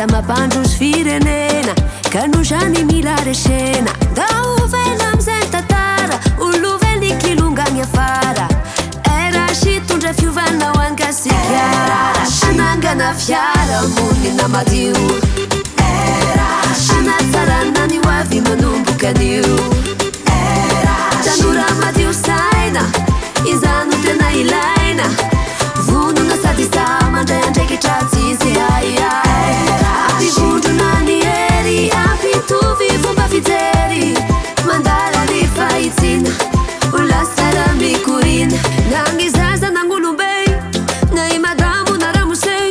samapandrozy firenena kanoshany milary sena da ovela amizay tantara olovely kilongany afara era shitondra fiovanao angasikara anangana fiara monina madio anatsarana ny hoavy manombokanio tanora madio saina izano tena ilaina vonona sady samandray andraiky tratsisy aiai ampivondrona ny hery ampitovy fomba fijery mandala ny fahitsina olasara mikorina nagny zaza nagn'olombey na i madamo na ramosey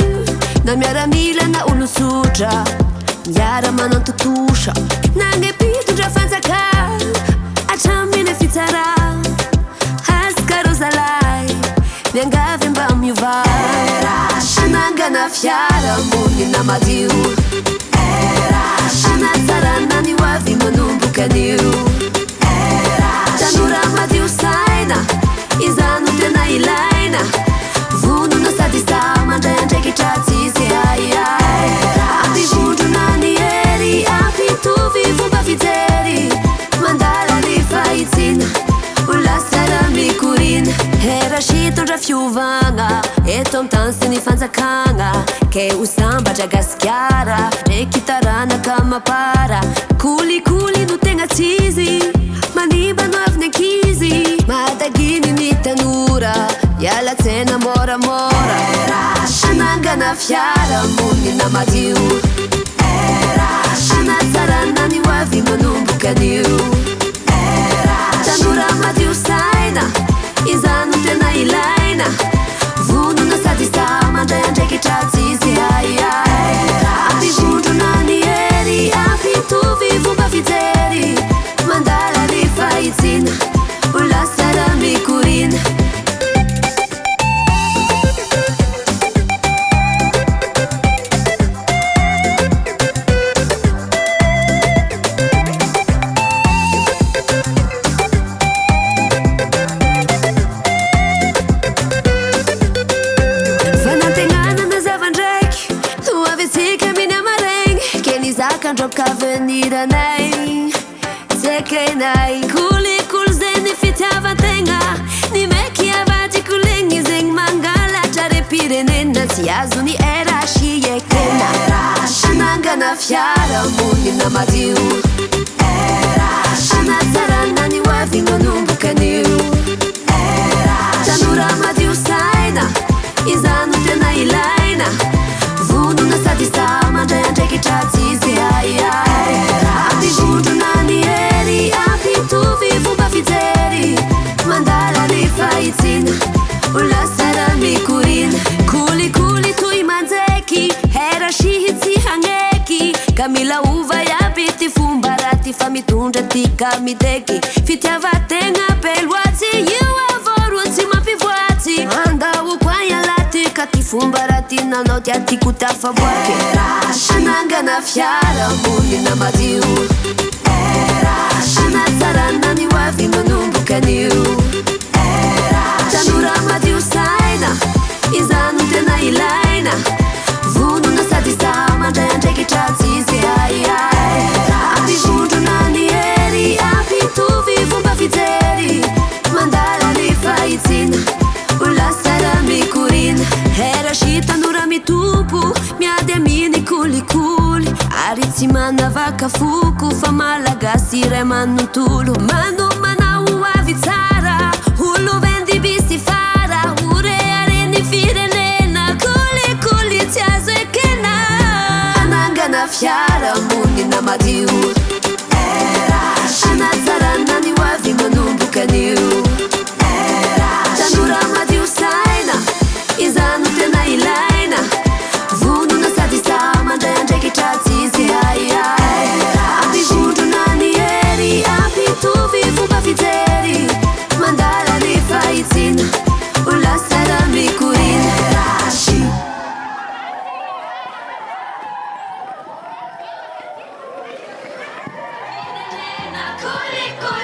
na miaramila na olosotra miara manantotosha nagny pitondra fanjaka atraminy fitsara askarozalay miangavy mba miovay anangana fiara monina madio anatsarana ny hoavy manombokanio tanora madio saina izano tena ilaina vonona sady samandray andraiky tratsisy aiai ampivondrona ny hery ampitovy fomba fijery mandala ny fahitsina olasara mikorina era shitondra fiovagna eto am tany sy ny fanjakagna ke ho sambatra gasikara ndraiky taranaka mapara kolikoly no tegna tsizy manimba no avy ny ankizy madaginy ny tanora iala tsena moramora anangana fiara monina madio anatsarana ny hoavy manombokanio tanora madio saina izano tena ilaina vonona sady samandray andraiky tratsisy aiai ampivondrona ny hery ampitovy fomba fijery mandala ny fahitsina olasara mikorina Androka aveniranay zekenay kolikolo zay ny fitiavan-tegna ny meky avady kolegny zegny mangalatra re-pirenena tsy azo ny era siekena anangana fiara monina madio anatsarana ny hoavy manombokanio tanora madio saina izano tena ilaina vonona sady samandray andraiky tratsisy aiai ampivondrona ny hery ampitovy fomba fijery mandala ny fahitsina olasara mikorina kolikoly toy manjeky era shihitsy hagneky ka mila ova iaby ty fomba raty fa mitondra ty ka mideky fitiava-tegna beloatsy io avoro tsy mampivoatsy andao koa ialaty ka ty fomba raty nanao tiatyko tafaboaky anangana fiara monina madio anatsarana ny hoavy manombokanio tanora madio saina izano tena ilaina vonona sady samandray andraiky tratsisy aiai ampivondrona ny hery ampitovy fomba fijery mandala ny fahitsina olasara mikorina era shitanora mitompo miady aminy kolikoly ary tsy manavaka foko fa malagasy ray manontolo manomana hoavy tsara olo vendibisy fara oreareny firenena kolikoly tsy azo ekena anangana fiara monina madio anatsarana ny hoavy manombokanio tanora madio saina izano tena ilaina vonona sady samandray andraiky tratsisy aiai ampivondrona ny hery ampitovy fomba fijery mandala ny fahitsina olasara mikorina Cool.